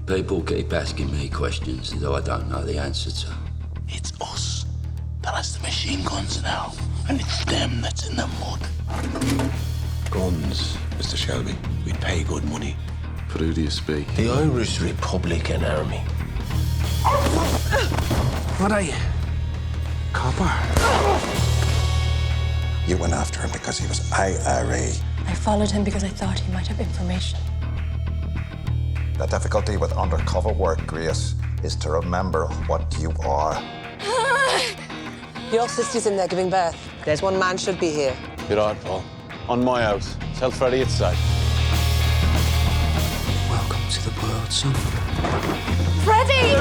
People keep asking me questions though I don't know the answer to. It's us that has the machine guns now, and it's them that's in the mud. Guns, Mr. Shelby. We'd pay good money. But who do you speak? The Irish Republican Army. What are you? Copper? You went after him because he was IRA. I followed him because I thought he might have information. The difficulty with undercover work, Grace, is to remember what you are. Your sister's in there giving birth. There's one man should be here. You're right, Paul. On my house. Tell Freddie it's safe. Welcome to the world, son. Freddie!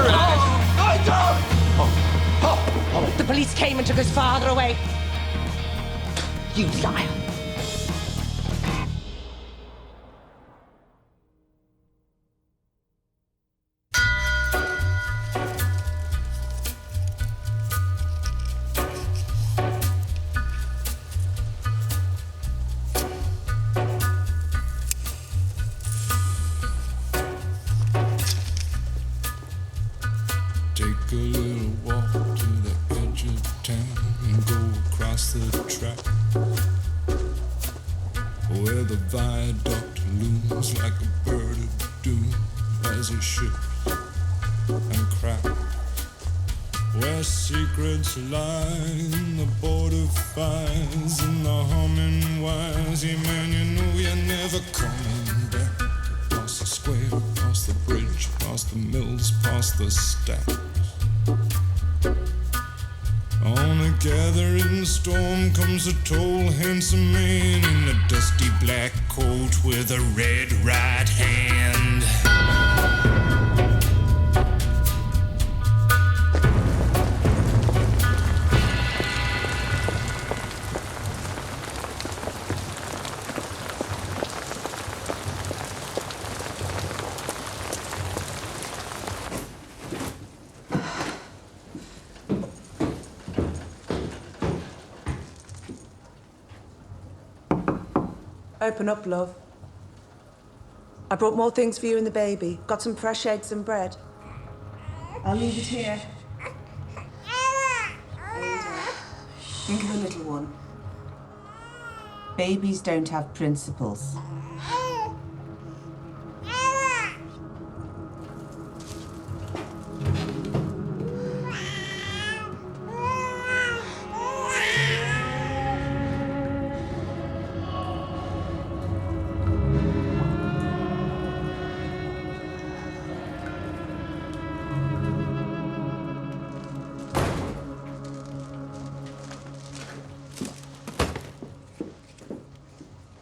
The police came and took his father away. You liar. Take a little walk to the edge of town and go across the track where the viaduct looms like a bird of doom as it shifts and cracks. Where secrets lie in the border fires and the humming wires. Yeah, man, you know you're never coming back. Past the square, past the bridge, past the mills, past the stacks. On a gathering storm comes a tall, handsome man in a dusty black coat with a red right hand. Open up, love. I brought more things for you and the baby. Got some fresh eggs and bread. I'll leave it here. Think of the little one. Babies don't have principles.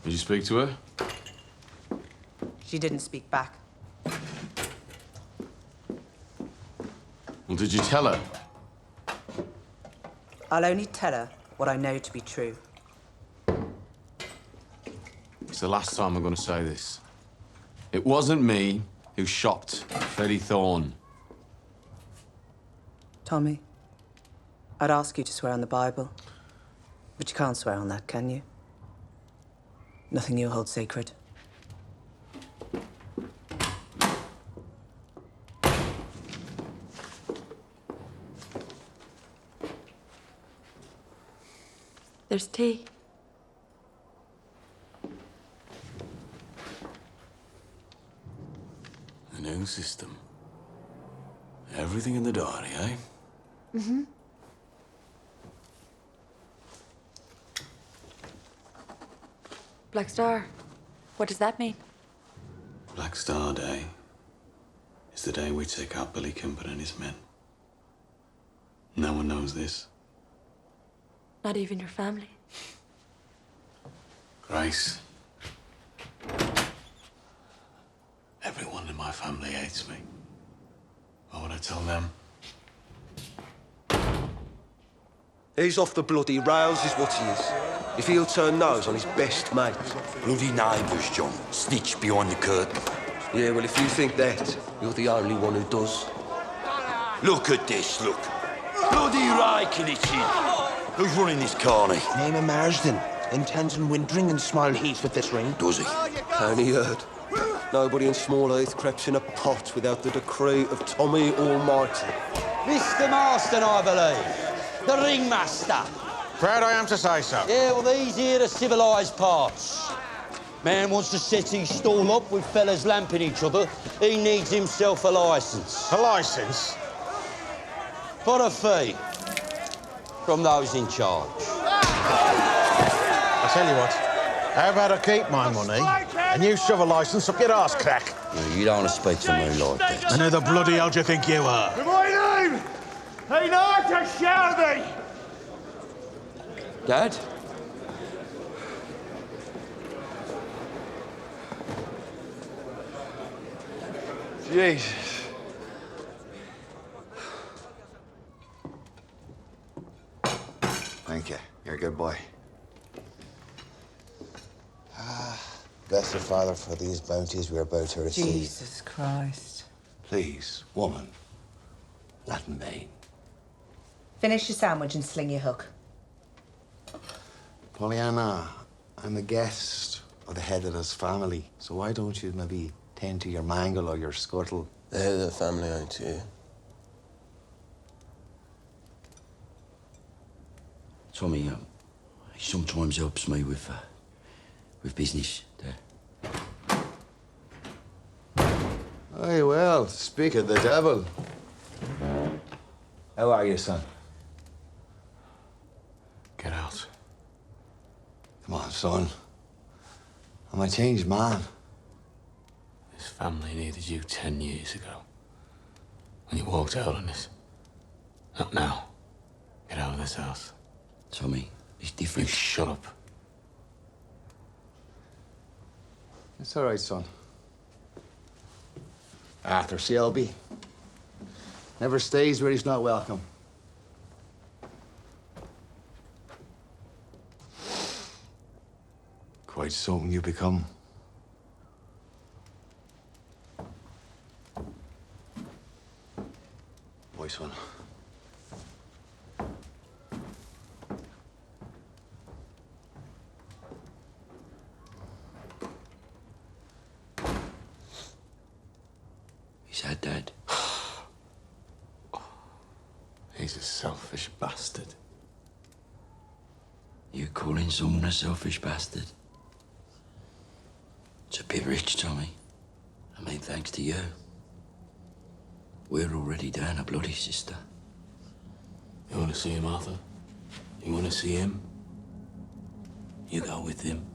Did you speak to her? She didn't speak back. Well, did you tell her? I'll only tell her what I know to be true. It's the last time I'm going to say this. It wasn't me who shot Freddie Thorne. Tommy, I'd ask you to swear on the Bible, but you can't swear on that, can you? Nothing you hold sacred. There's tea. A new system. Everything in the diary, eh? Mm-hmm. Black Star. What does that mean? Black Star Day is the day we take out Billy Kimber and his men. No one knows this. Not even your family. Grace. Everyone in my family hates me. Why would I tell them? He's off the bloody rails, is what he is. If he'll turn nose on his best mate. Bloody neighbours, John. Snitch behind the curtain. Yeah, well, if you think that, you're the only one who does. Look at this, look. Bloody raking it in. Who's running this carny? Name of Marsden. Intends on wintering in small heat with this ring. Does he? Only heard. Nobody in Small Heath crept in a pot without the decree of Tommy Almighty. Mr. Marston, I believe. The ringmaster. Proud I am to say so. Yeah, well, these here are civilised parts. Man wants to set his stall up with fellas lamping each other. He needs himself a licence. A licence? For a fee. From those in charge. I tell you what, how about I keep my money and you shove a licence up your arse crack? No, you don't want to speak to me like that. And who the bloody hell do you think you are? My name ain't Arthur Shelby. Dad? Jesus. Thank you. You're a good boy. Bless the Father for these bounties we're about to receive. Jesus Christ. Please, woman. Latin vein. Finish your sandwich and sling your hook. Pollyanna, I'm a guest of the head of this family, so why don't you maybe tend to your mangle or your scuttle? The head of the family ain't here. Tommy, he sometimes helps me with business. Aye, well, speak of the devil. How are you, son? Get out. Come on, son. I'm a changed man. This family needed you 10 years ago. When you walked out on this. Not now. Get out of this house. Tommy, it's You different. shut up. It's all right, son. Arthur Shelby never stays where he's not welcome. Quite something you become. Boy, son. Is that Dad? He's a selfish bastard. You calling someone a selfish bastard? It's a bit rich, Tommy. I mean, thanks to you. We're already down a bloody sister. You want to see him, Arthur? You want to see him? You go with him.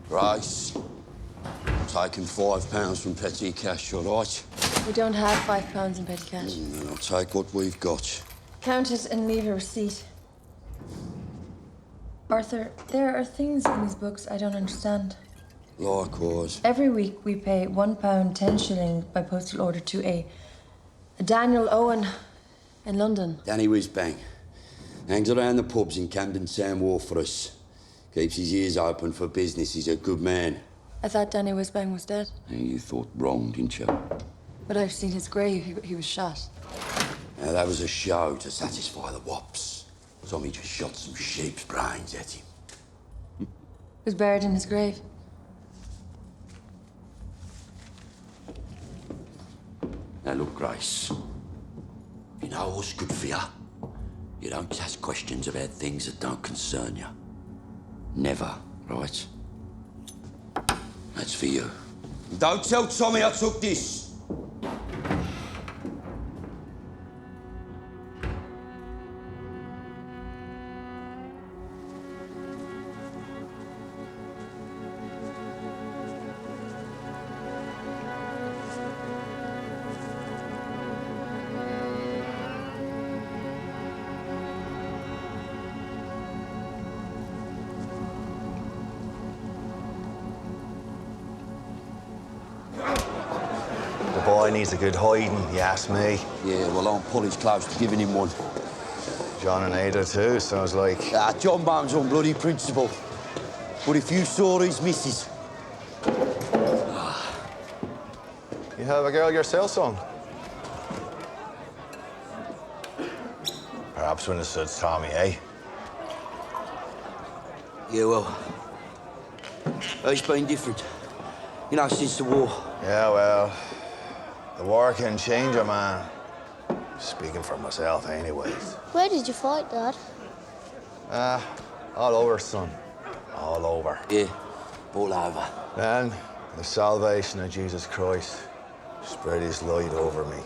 Rice. Taking £5 from petty cash, all right? We don't have £5 in petty cash. Then I'll take what we've got. Count it and leave a receipt. Arthur, there are things in these books I don't understand. Likewise. Every week we pay £1 10 shillings by postal order to a Daniel Owen in London. Danny Whizbang. Hangs around the pubs in Camden Town Wharf for us. Keeps his ears open for business. He's a good man. I thought Danny Whizbang was dead. And you thought wrong, didn't you? But I've seen his grave. He was shot. Now, that was a show to satisfy the wops. Tommy just shot some sheep's brains at him. He was buried in his grave. Now, look, Grace. You know what's good for you? You don't ask questions about things that don't concern you. Never, right? That's for you. Don't tell Tommy I took this. boy needs a good hiding, you ask me. Yeah, well, Aunt Polly's close to giving him one. John and Ada too, sounds like. Ah, John Bone's on bloody principle. But if you saw his missus... You have a girl yourself, son? Perhaps when it suits Tommy, eh? Yeah, well... It's been different. You know, since the war. Yeah, well... The war can change a man. Speaking for myself, anyways. Where did you fight, Dad? All over, son. All over. Yeah, all over. Then, the salvation of Jesus Christ spread his light over me.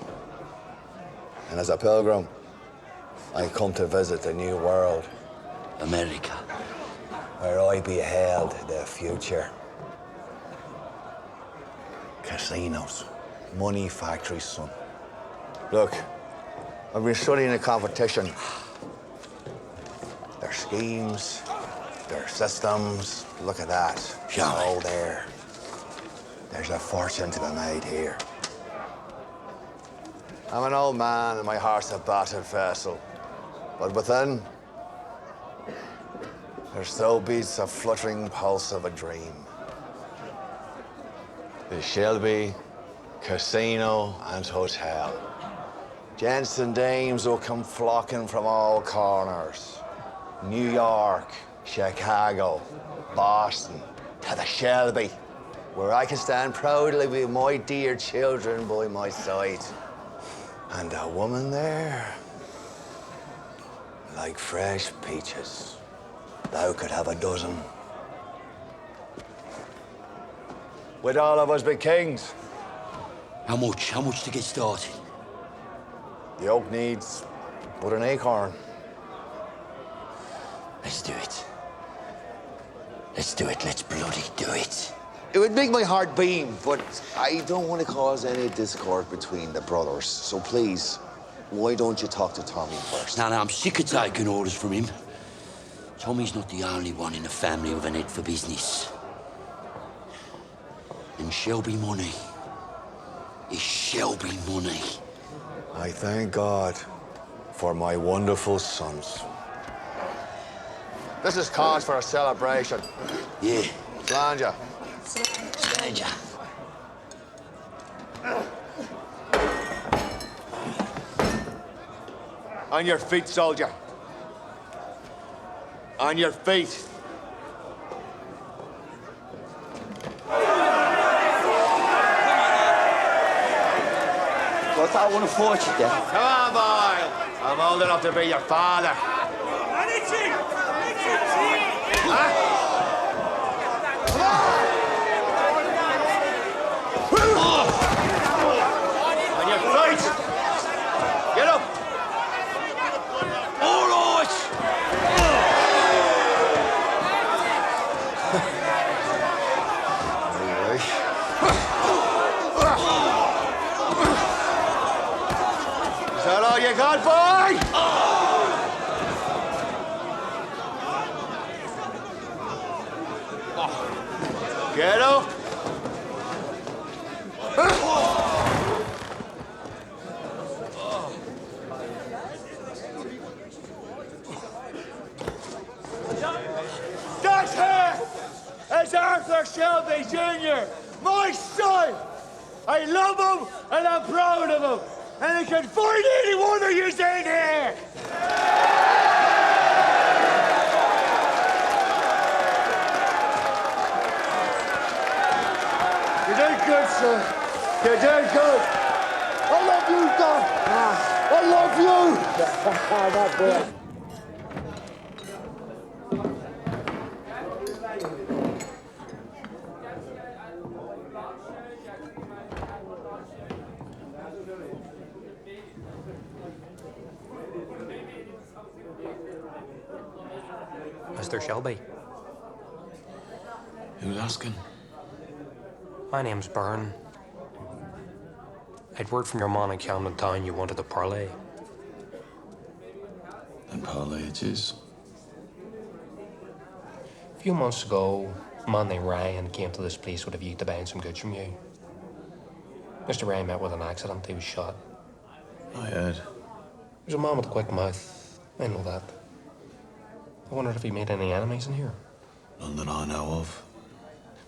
And as a pilgrim, I come to visit the new world. America. Where I beheld the future. Casinos. Money factories, son. Look, I've been studying the competition. Their schemes, their systems. Look at that. It's all there. There's a fortune to be made here. I'm an old man and my heart's a battered vessel. But within, there still beats a fluttering pulse of a dream. The Shelby Casino and Hotel. Gents and dames will come flocking from all corners. New York, Chicago, Boston, to the Shelby, where I can stand proudly with my dear children by my side. And a woman there, like fresh peaches. Thou could have a dozen. We'd all of us be kings. How much? How much to get started? The oak needs but an acorn. Let's do it. Let's do it. Let's bloody do it. It would make my heart beam, but I don't want to cause any discord between the brothers. So please, why don't you talk to Tommy first? No, I'm sick of taking orders from him. Tommy's not the only one in the family with an head for business. And Shelby money is Shelby money. I thank God for my wonderful sons. This is cause for a celebration. Yeah. Slanja. Slanja. On your feet, soldier. On your feet. Well, I don't want to fight you, Dad. Come on, boy. I'm old enough to be your father. Huh? Come on! On your feet. Get up. All right. Is that all you got, boy? Get up. That here is Arthur Shelby Jr., my son. I love him and I'm proud of him. And I can find any one of you in here. You did good, son. You did good. I love you, Doc. I love you. That boy. Mr. Shelby. Who's asking? My name's Byrne. I'd word from your man in Camden Town you wanted a parlay. And parlay it is. A few months ago, a man named Ryan came to this place with a view to buying some goods from you. Mr. Ray met with an accident. He was shot. I heard. There's a man with a quick mouth. I know that. I wondered if he made any enemies in here. None that I know of.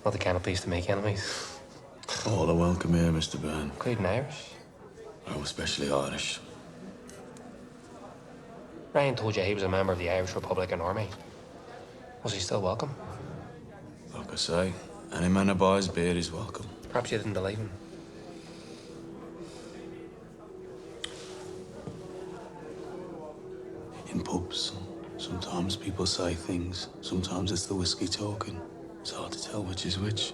Not the kind of place to make enemies. All are welcome here, Mr. Byrne. Including Irish. Oh, especially Irish. Ryan told you he was a member of the Irish Republican Army. Was he still welcome? Like I say, any man who buys beer is welcome. Perhaps you didn't believe him. In pubs, sometimes people say things. Sometimes it's the whiskey talking. It's hard to tell which is which.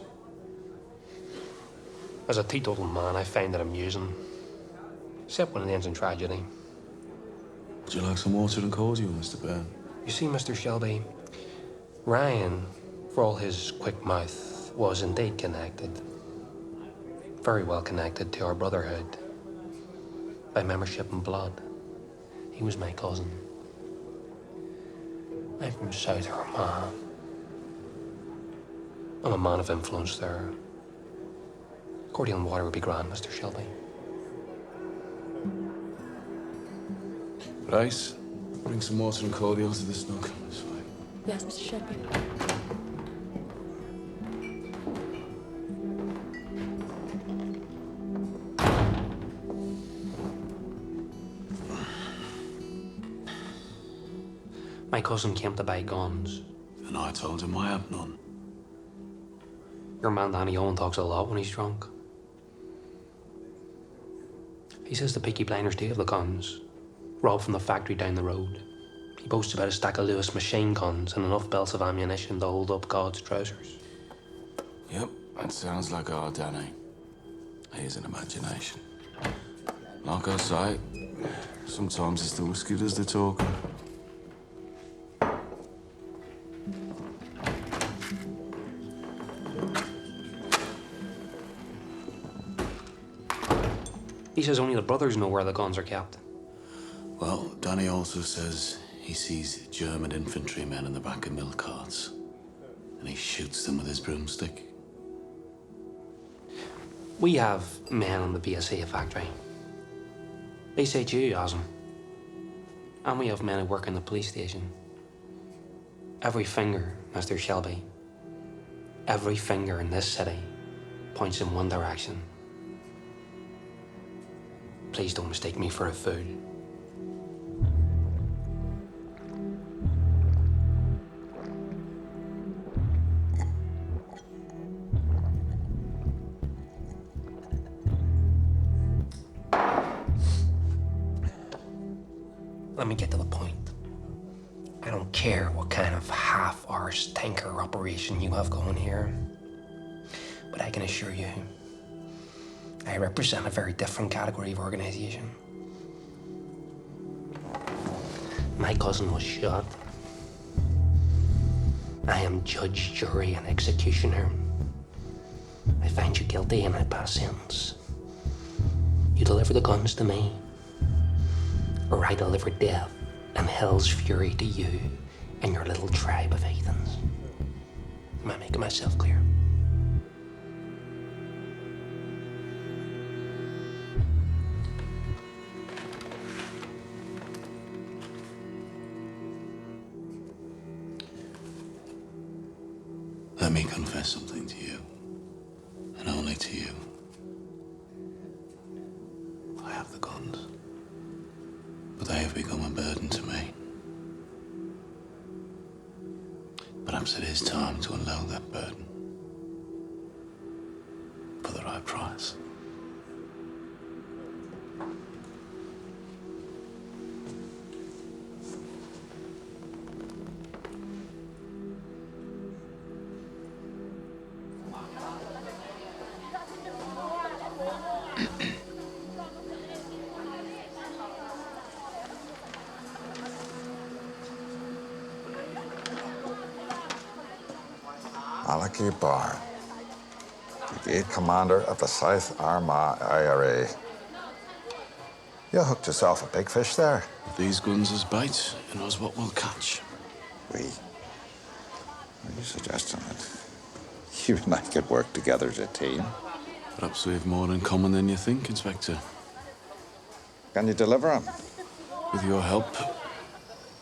As a teetotal man, I find it amusing. Except when it ends in tragedy. Would you like some water and cordial, Mr. Byrne? You see, Mr. Shelby, Ryan, for all his quick mouth, was indeed connected. Very well connected to our brotherhood. By membership in blood. He was my cousin. I'm from South Armagh. I'm a man of influence there. Cordial and water would be grand, Mr. Shelby. Bryce, bring some water and cordial to the snug. This way. Yes, Mr. Shelby. My cousin came to buy guns. And I told him I have none. Your man Danny Owen talks a lot when he's drunk. He says the Peaky blinders do have the guns, robbed from the factory down the road. He boasts about a stack of Lewis machine guns and enough belts of ammunition to hold up God's trousers. Yep, that sounds like our Danny. He has an imagination. Like I say, sometimes it's the whiskey does the talking. He says only the brothers know where the guns are kept. Well, Danny also says he sees German infantrymen in the back of milk carts. And he shoots them with his broomstick. We have men in the BSA factory. They say you has them. And we have men who work in the police station. Every finger, Mr. Shelby, every finger in this city points in one direction. Please don't mistake me for a fool. Let me get to the point. I don't care what kind of half-arsed tanker operation you have going here, but I can assure you, I represent a very different category of organization. My cousin was shot. I am judge, jury, and executioner. I find you guilty and I pass sentence. You deliver the guns to me, or I deliver death and hell's fury to you and your little tribe of heathens. Am I making myself clear? Let me confess something to you, and only to you. I have the guns, but they have become a burden to me. Perhaps it is time to unload that burden for the right price. Malachi Barr, Brigade Commander of the South Armagh IRA. You hooked yourself a big fish there. These guns as bait, who knows what we'll catch. We? Are you suggesting that you and I could work together as a team? Perhaps we have more in common than you think, Inspector. Can you deliver him? With your help,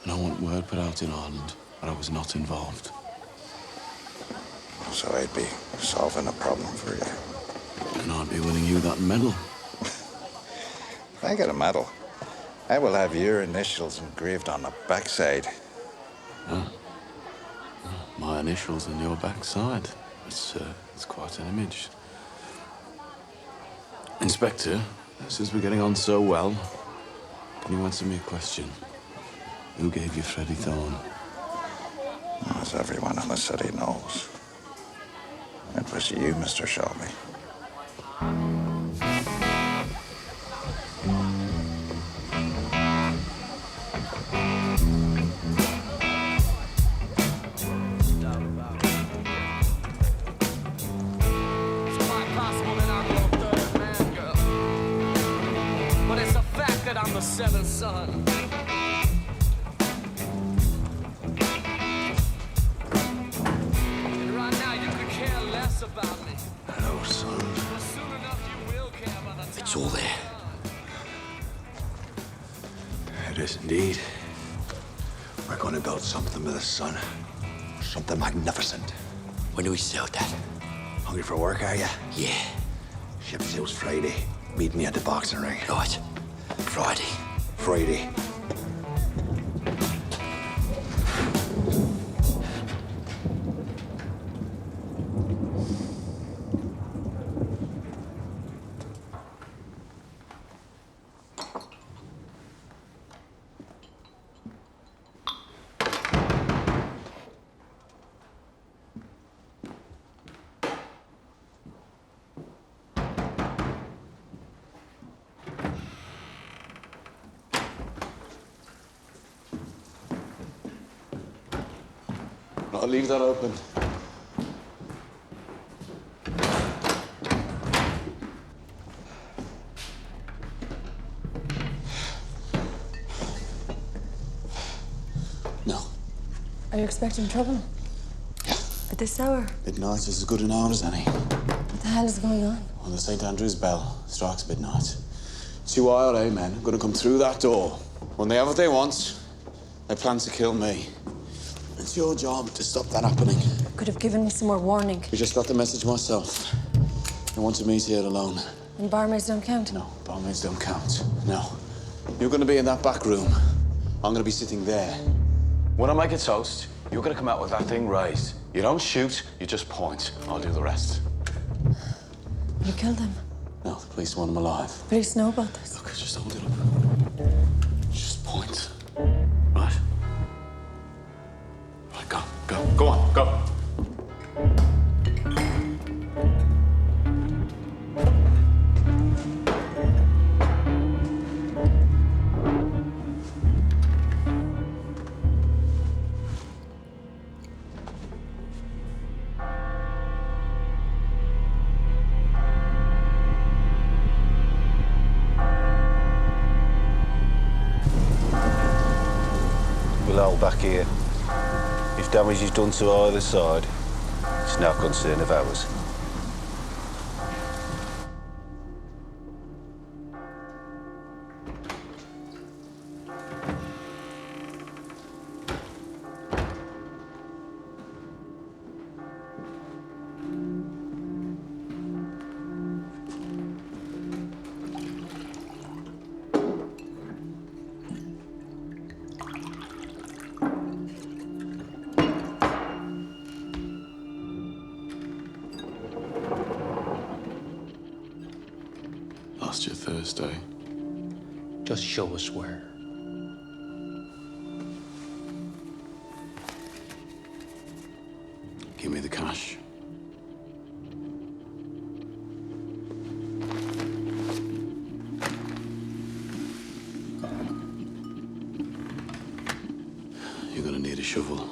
and I want word put out in Ireland that I was not involved. So I'd be solving a problem for you. And I'd be winning you that medal. If I get a medal, I will have your initials engraved on the backside. Oh. My initials on your backside. It's quite an image. Inspector, since we're getting on so well, can you answer me a question? Who gave you Freddie Thorne? As everyone in the city knows, it was you, Mr. Shelby. I'm the seventh son. And right now you could care less about me. Hello, son. But soon enough you will care by the time. It's all there. It is indeed. We're going to build something with the sun. Something magnificent. When do we start that? Hungry for work, are you? Yeah. Ship sails Friday. Meet me at the boxing ring. Right. Friday. Friday. I'll leave that open. No. Are you expecting trouble? Yeah. At this hour? Midnight is as good an hour as any. What the hell is going on? When the St. Andrew's bell strikes midnight, 2 IRA men are going to come through that door. When they have what they want, they plan to kill me. It's your job to stop that happening. Could have given me some more warning. We just got the message myself. They wanted me here alone. And barmaids don't count? No, barmaids don't count. No. You're going to be in that back room. I'm going to be sitting there. When I make a toast, you're going to come out with that thing raised. You don't shoot, you just point. I'll do the rest. You killed him? No, the police want him alive. Police know about this? Look, just hold it up. Just point. Right? Right, go. Go on, go. We'll hold back here. If damage is done to either side, it's no concern of ours. Last year Thursday. Just show us where. Give me the cash. You're gonna need a shovel.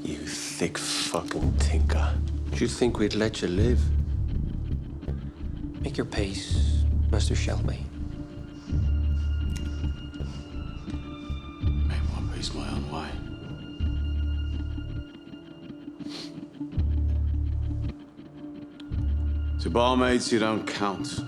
You thick fucking tinker. Do you think we'd let you live? Make your peace. Mr. Shelby. Make one piece my own way. To barmaids, you don't count.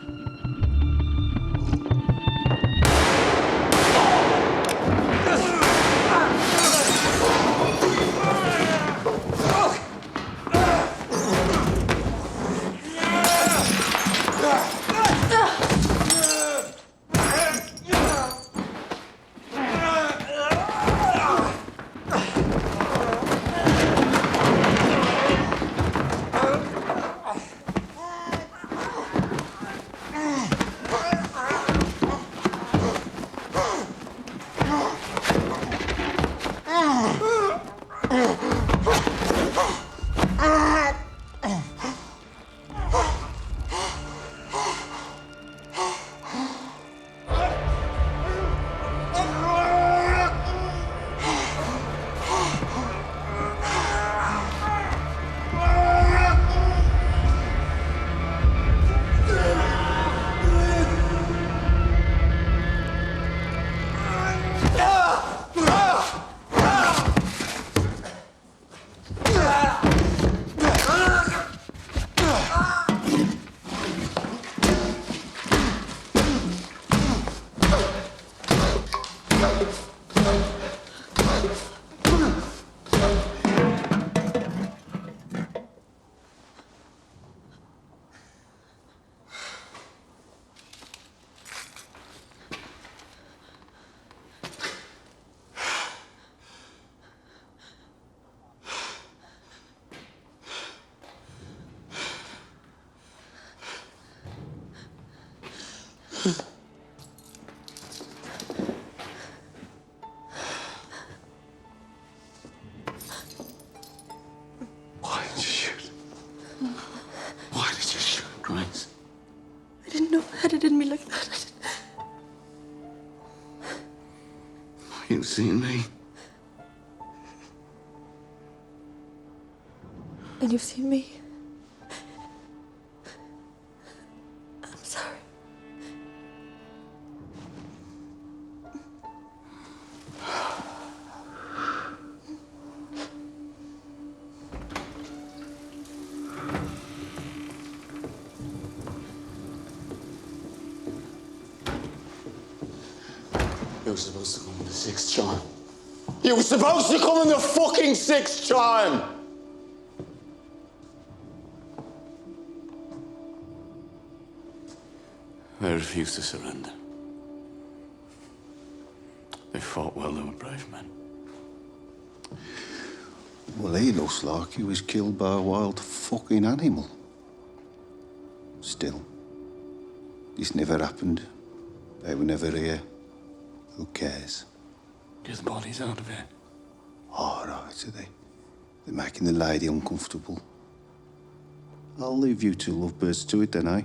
Why did you shoot? Why did you shoot, Grace? I didn't know I had it in me like that. You seen me? And you've seen me. I'm sorry. You were supposed to come in the sixth time. You were supposed to come in the fucking sixth time! They refused to surrender. They fought well, they were brave men. Well, he looks like he was killed by a wild fucking animal. Still, this never happened. They were never here. Who cares? Get the bodies out of here. All right, are they? They're making the lady uncomfortable. I'll leave you two lovebirds to it then, eh?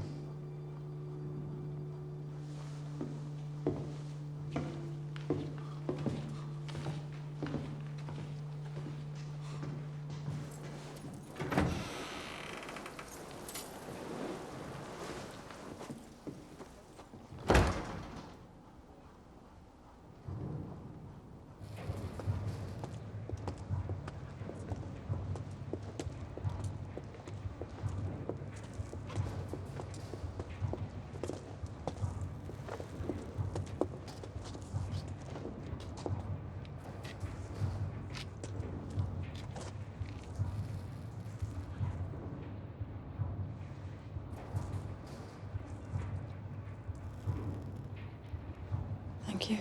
Thank you.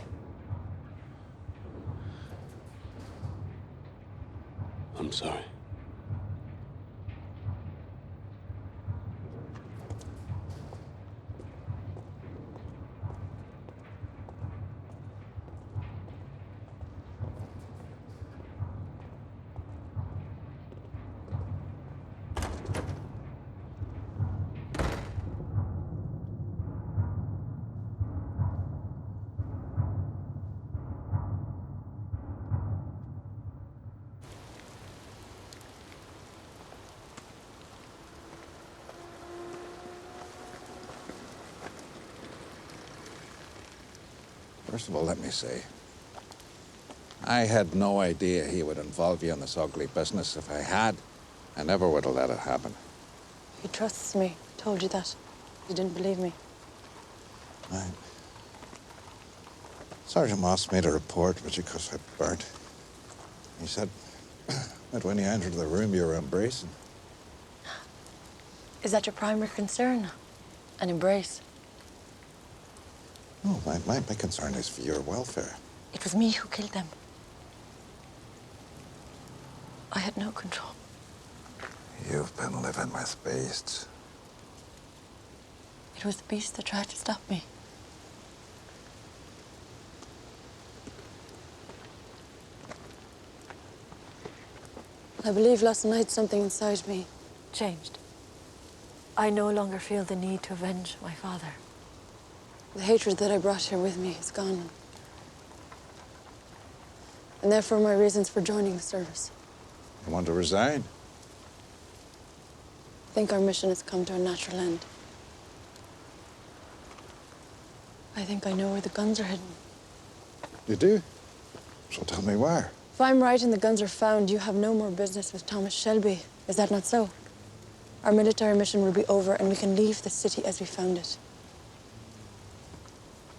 I'm sorry. First of all, let me say, I had no idea he would involve you in this ugly business. If I had, I never would have let it happen. He trusts me. Told you that. You didn't believe me. Sergeant Moss made a report, which of course I burnt. He said that when you entered the room, you were embracing. Is that your primary concern? An embrace? No, my concern is for your welfare. It was me who killed them. I had no control. You've been living with beasts. It was the beast that tried to stop me. I believe last night something inside me changed. I no longer feel the need to avenge my father. The hatred that I brought here with me is gone. And therefore my reasons for joining the service. You want to resign? I think our mission has come to a natural end. I think I know where the guns are hidden. You do? So tell me where. If I'm right and the guns are found, you have no more business with Thomas Shelby. Is that not so? Our military mission will be over and we can leave the city as we found it.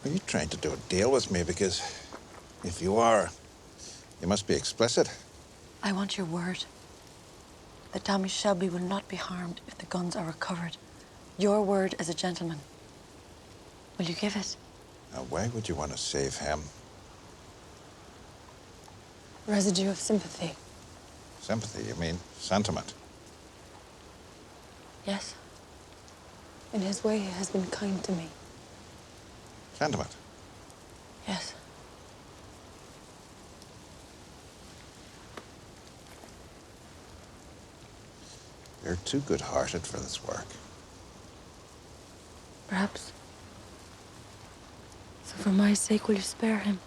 Are you trying to do a deal with me? Because if you are, you must be explicit. I want your word that Thomas Shelby will not be harmed if the guns are recovered. Your word as a gentleman. Will you give it? Now, why would you want to save him? Residue of sympathy. Sympathy, you mean sentiment? Yes. In his way, he has been kind to me. Sentiment? Yes. You're too good-hearted for this work. Perhaps. So for my sake, will you spare him?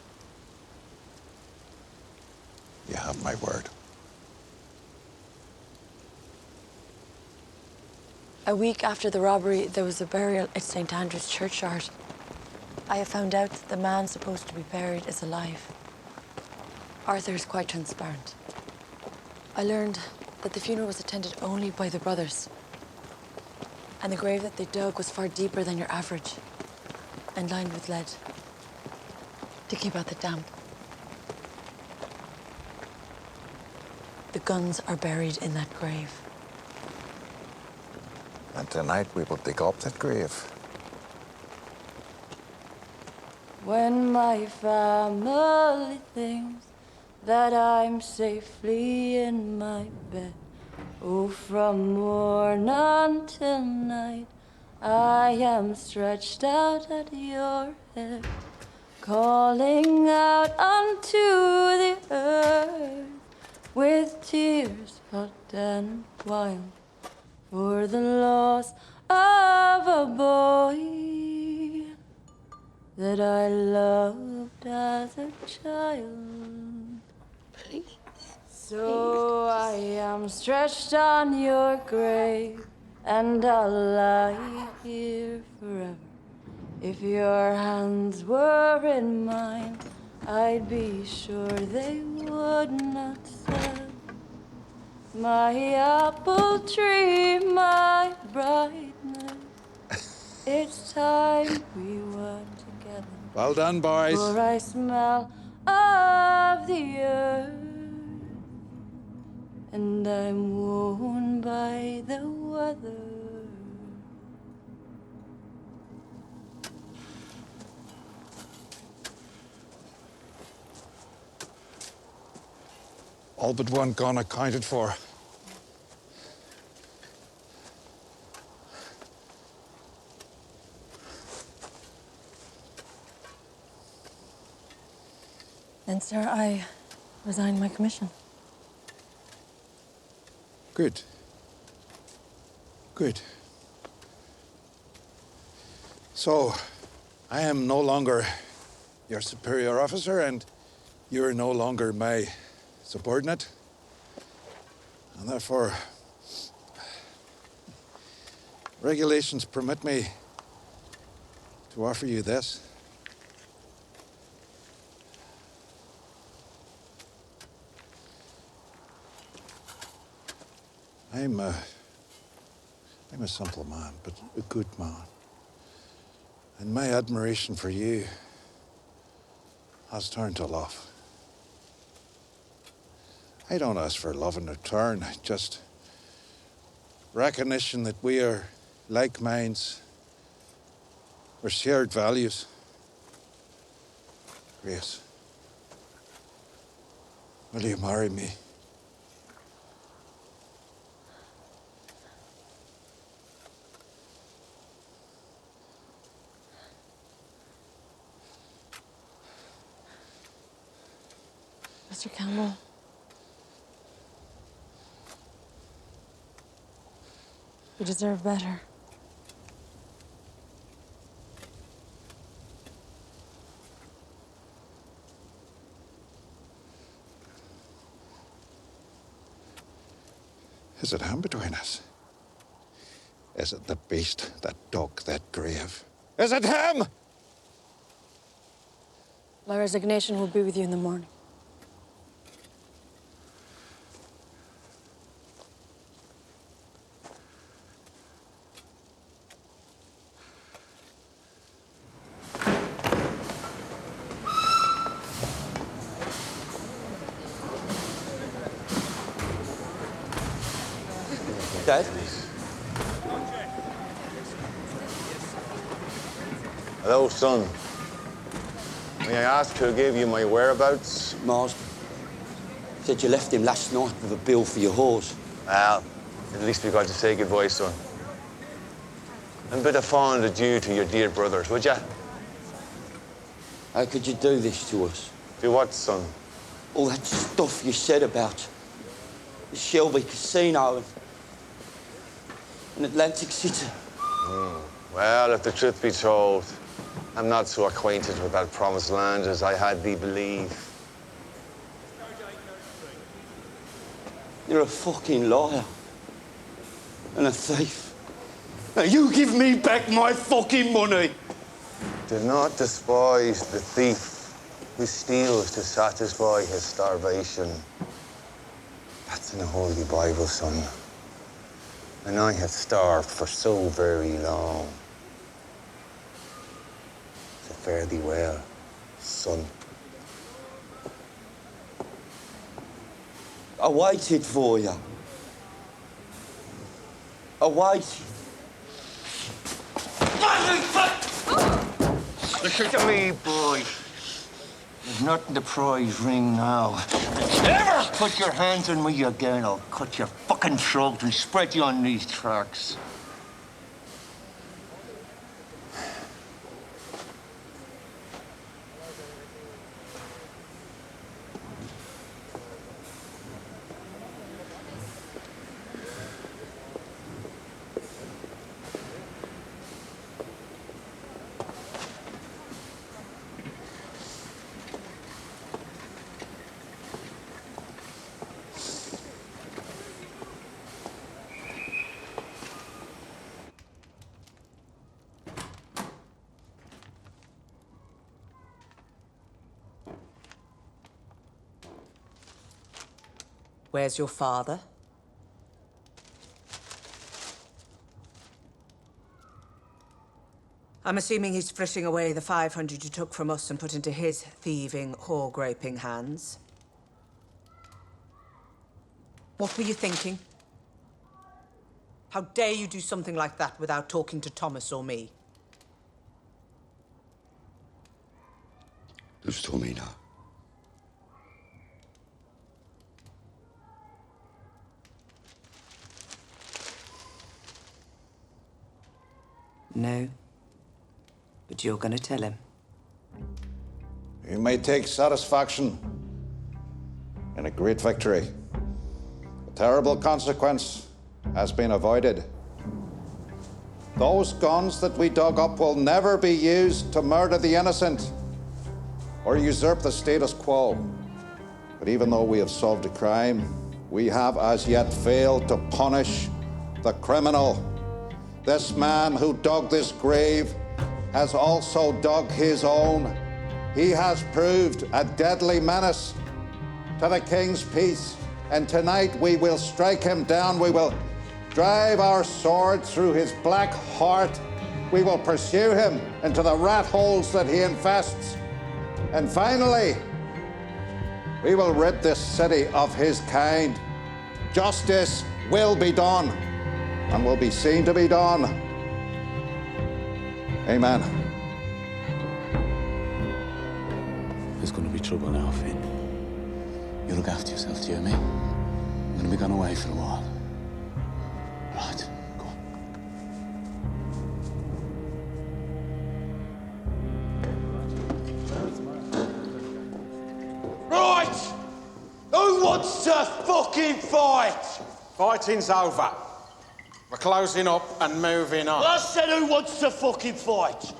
You have my word. A week after the robbery, there was a burial at St. Andrew's churchyard. I have found out that the man supposed to be buried is alive. Arthur is quite transparent. I learned that the funeral was attended only by the brothers. And the grave that they dug was far deeper than your average and lined with lead to keep out the damp. The guns are buried in that grave. And tonight we will dig up that grave. When my family thinks that I'm safely in my bed, oh, from morn until night, I am stretched out at your head, calling out unto the earth with tears hot and wild for the loss of a boy that I loved as a child. Please. So I am stretched on your grave, and I'll lie here forever. If your hands were in mine, I'd be sure they would not set my apple tree, my brightness. It's time we were together. Well done, boys. For I smell of the earth, and I'm worn by the weather. All but one gun accounted for. Then, sir, I resign my commission. Good. Good. So, I am no longer your superior officer, and you're no longer my subordinate. And therefore, regulations permit me to offer you this. I'm a simple man, but a good man. And my admiration for you has turned to love. I don't ask for love in return, just recognition that we are like minds, we're shared values. Grace, will you marry me? Mr. Campbell. You deserve better. Is it him between us? Is it the beast that dug that grave? Is it him? My resignation will be with you in the morning. Dad? Hello, son. May I ask who gave you my whereabouts? Mars said you left him last night with a bill for your horse. Well, at least we got to say goodbye, son. And a bit of fond adieu to your dear brothers, would ya? How could you do this to us? Do what, son? All that stuff you said about the Shelby Casino and Atlantic City. Well, if the truth be told, I'm not so acquainted with that promised land as I had thee believe. You're a fucking liar and a thief. Now you give me back my fucking money. Do not despise the thief who steals to satisfy his starvation. That's in the Holy Bible, son. And I have starved for so very long. So fare thee well, son. I waited for you. I waited. Listen to me, boy. There's nothing to prize ring now. If you ever put your hands on me again, I'll cut your fucking throat and spread you on these tracks. Where's your father? I'm assuming he's fritting away the 500 you took from us and put into his thieving, whore-graping hands. What were you thinking? How dare you do something like that without talking to Thomas or me? Just tell me now. No. But you're gonna tell him. You may take satisfaction in a great victory. A terrible consequence has been avoided. Those guns that we dug up will never be used to murder the innocent or usurp the status quo. But even though we have solved a crime, we have as yet failed to punish the criminal. This man who dug this grave has also dug his own. He has proved a deadly menace to the king's peace. And tonight we will strike him down. We will drive our sword through his black heart. We will pursue him into the rat holes that he infests. And finally, we will rid this city of his kind. Justice will be done and will be seen to be done. Amen. There's going to be trouble now, Finn. You look after yourself, do you hear me? I'm going to be gone away for a while. Right, go on. Right! Who wants to fucking fight? Fighting's over. We're closing up and moving on. I said who wants to fucking fight?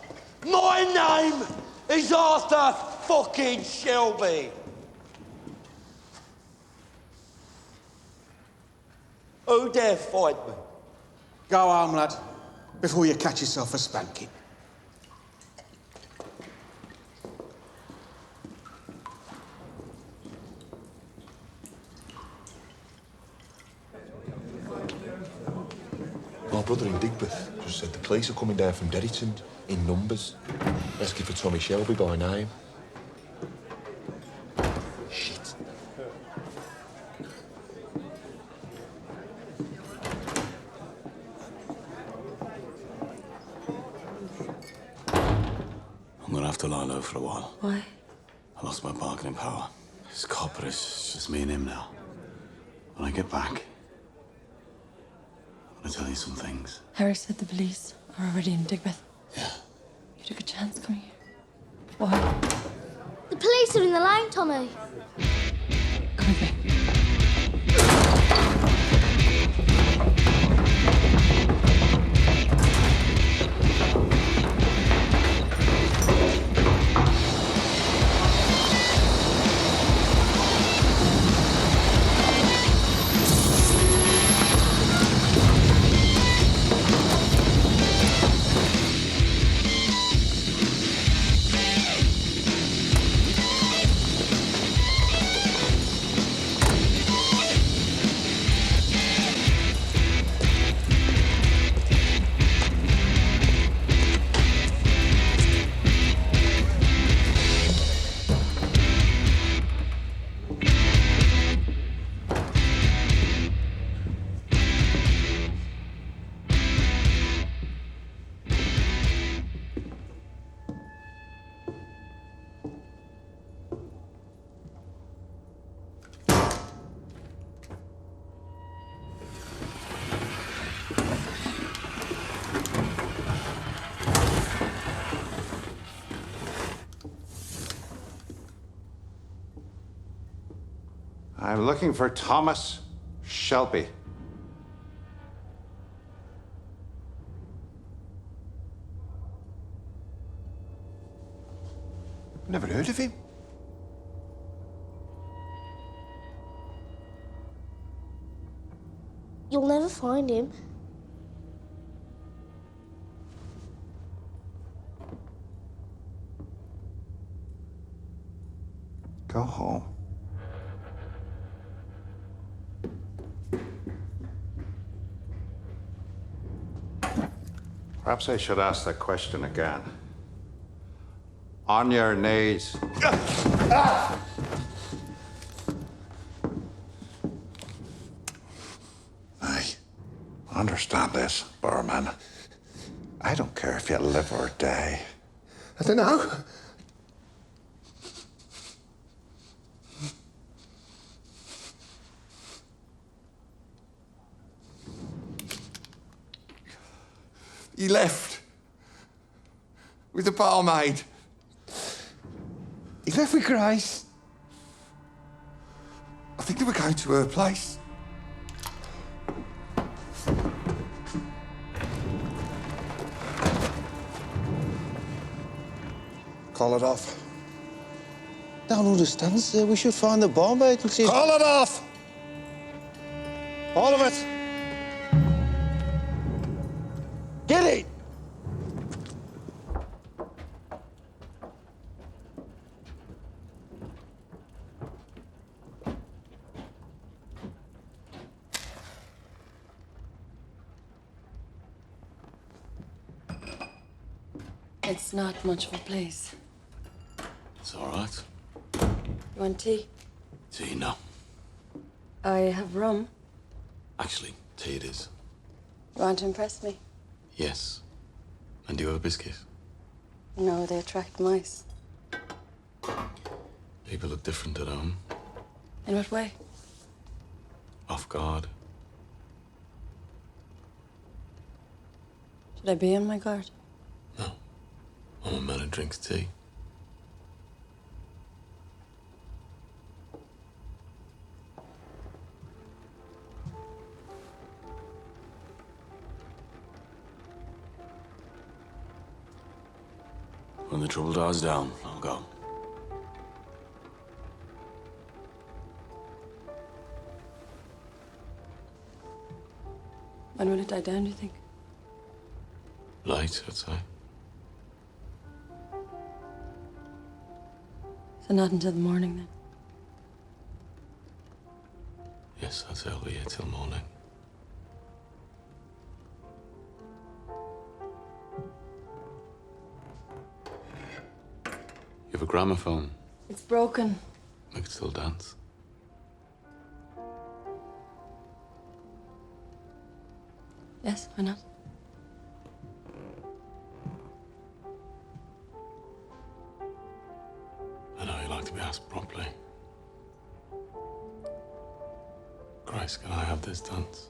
My name is Arthur fucking Shelby. Who dare fight me? Go home, lad, before you catch yourself a spanking. My brother in Digbeth just said the police are coming down from Derryton in numbers, asking for Tommy Shelby by name. Shit. I'm going to have to lie low for a while. Why? I lost my bargaining power. This copper is just me and him now. When I get back, I'm going to tell you some things. Harry said the police are already in Digbeth. Yeah. You took a chance coming here. Why? The police are in the line, Tommy. Come with me. I'm looking for Thomas Shelby. Never heard of him. You'll never find him. Go home. Perhaps I should ask that question again. On your knees. I understand this, Barman. I don't care if you live or die. I don't know. He left with the barmaid. He left with Grace. I think they were going to her place. Call it off. Don't understand, sir. We should find the barmaid and see. Call it off! All of it! Get it! It's not much of a place. It's all right. You want tea? Tea, no. I have rum. Actually, tea it is. You want to impress me? Yes. And do you have a biscuit? No, they attract mice. People look different at home. In what way? Off guard. Should I be on my guard? I'm a man who drinks tea. When the trouble dies down, I'll go. When will it die down, do you think? Late, I'd say. So not until the morning, then? Yes, I'd say I'll be here till morning. You have a gramophone. It's broken. We could still dance. Yes, why not? I know you like to be asked promptly. Grace, can I have this dance?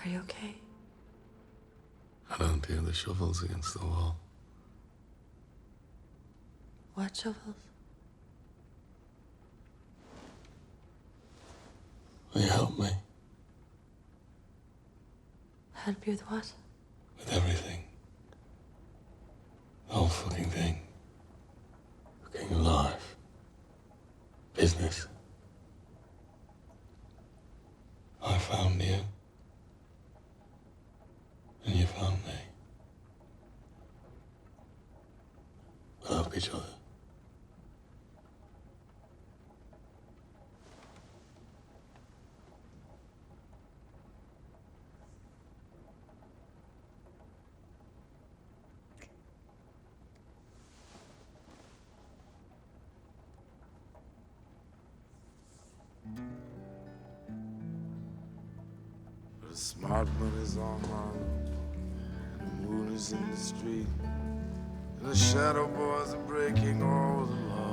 Are you okay? I don't hear the shovels against the wall. What shovels? Will you help me Help you with what? with everything? The whole fucking thing. Fucking life. Business. I found you. And you found me. We love each other. The smart money's on Harlem, and the moon is in the street, and the shadow boys are breaking all the law.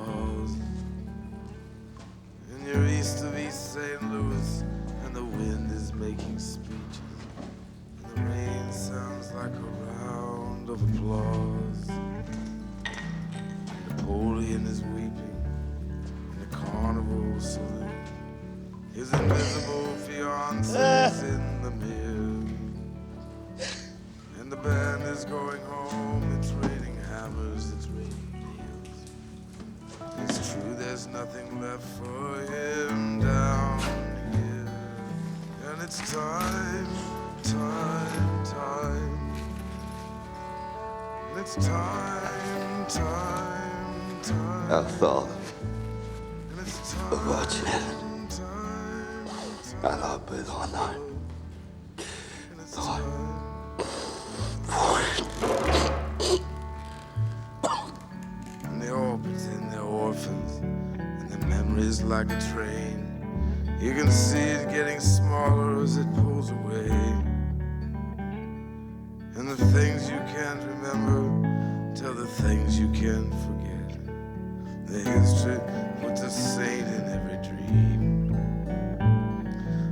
you're east of East St. Louis, and the wind is making speeches, and the rain sounds like a round of applause. Napoleon is weeping in the carnival saloon. His invisible fiance's in the mirror, and the band is going home. It's raining hammers, it's raining nails. It's true, there's nothing left for him down here, and it's time, time, time. And it's time, time, time. I thought And it's of watching it. And I've been all night. And they all pretend they're orphans, and their memories like a train. You can see it getting smaller as it pulls away. And the things you can't remember tell the things you can't forget. The history puts a saint in every dream.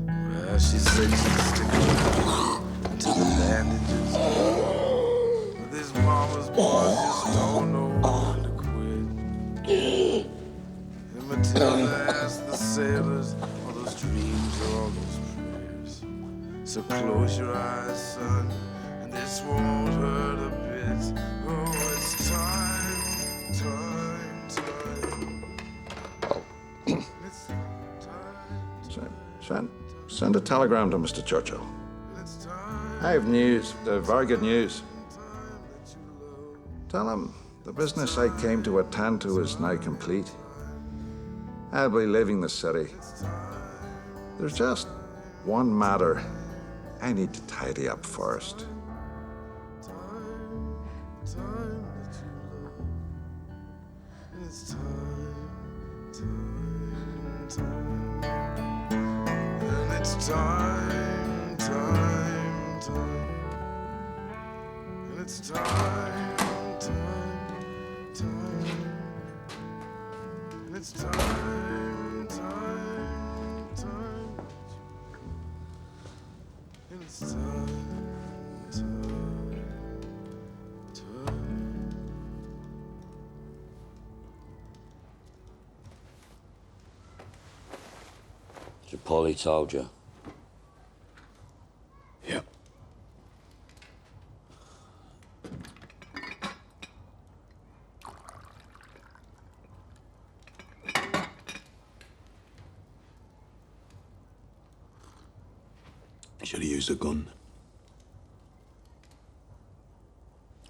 Well, she said she'd stick around until the bandages heal. But these mama's boys just don't know when to quit. And Matilda asked the sailors, all those dreams or all those prayers. So close your eyes, son, and this won't hurt a bit. Oh, it's time, time, time. It's time. Send a telegram to Mr. Churchill. I have news, very good news. Tell him the business I came to attend to is now complete. I'll be leaving the city. There's just one matter I need to tidy up first. It's time, time, time. And it's time, time, time. And it's time, time, time. And it's time, time, time. And it's time, time, time. So Polly told you? Yep. Should have used a gun.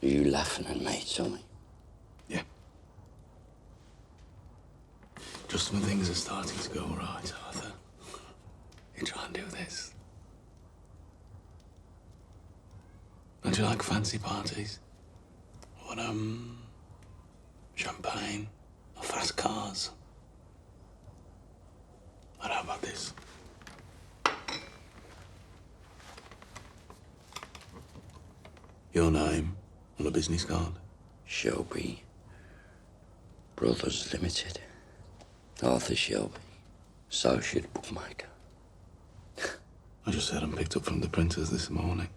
Are you laughing at me, Tommy? Yeah. Just when things are starting to go right, Arthur, you try and do this. Don't you like fancy parties? What, champagne or fast cars? But how about this? Your name on a business card? Shelby Brothers Limited. Arthur Shelby, associate bookmaker. I just had them picked up from the printers this morning.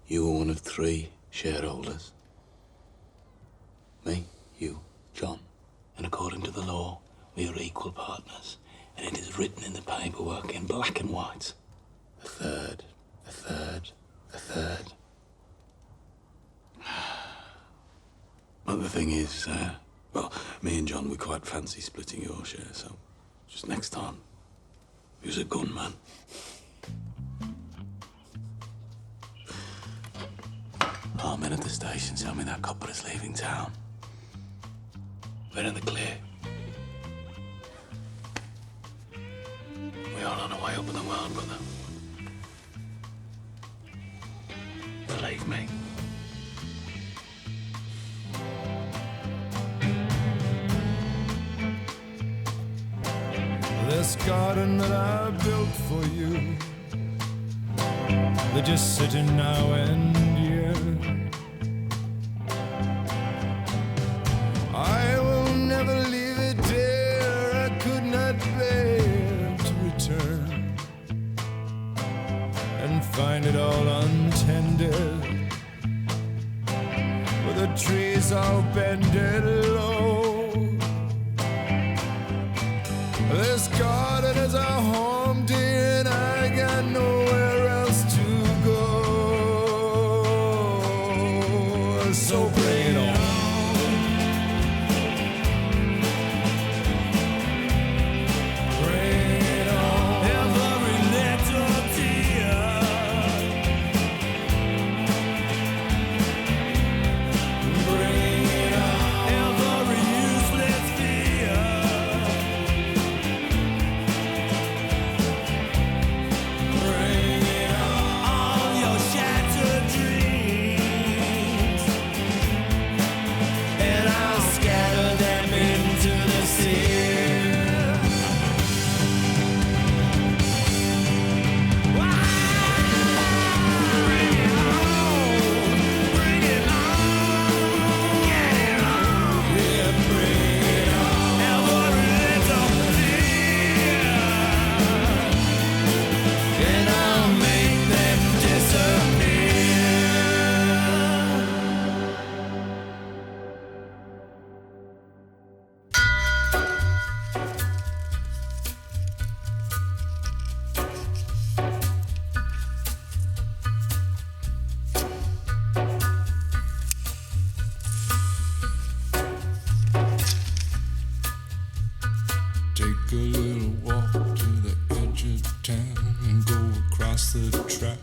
You were one of 3 shareholders. Me, you, John. And according to the law, we are equal partners. And it is written in the paperwork in black and white. A third, a third, a third. But the thing is, well, me and John, we quite fancy splitting your share, so just next time, use a gun, man. Oh, men at the station tell me that copper is leaving town. We're in the clear. We are on our way up in the world, brother. Believe me. This garden that I built for you, they're just sitting now and here. I will never leave it, dear, I could not bear find it all untended, with the trees all bended low. This garden is a home, dear, and I got nowhere else to go. So bring it on. Take a little walk to the edge of town and go across the track.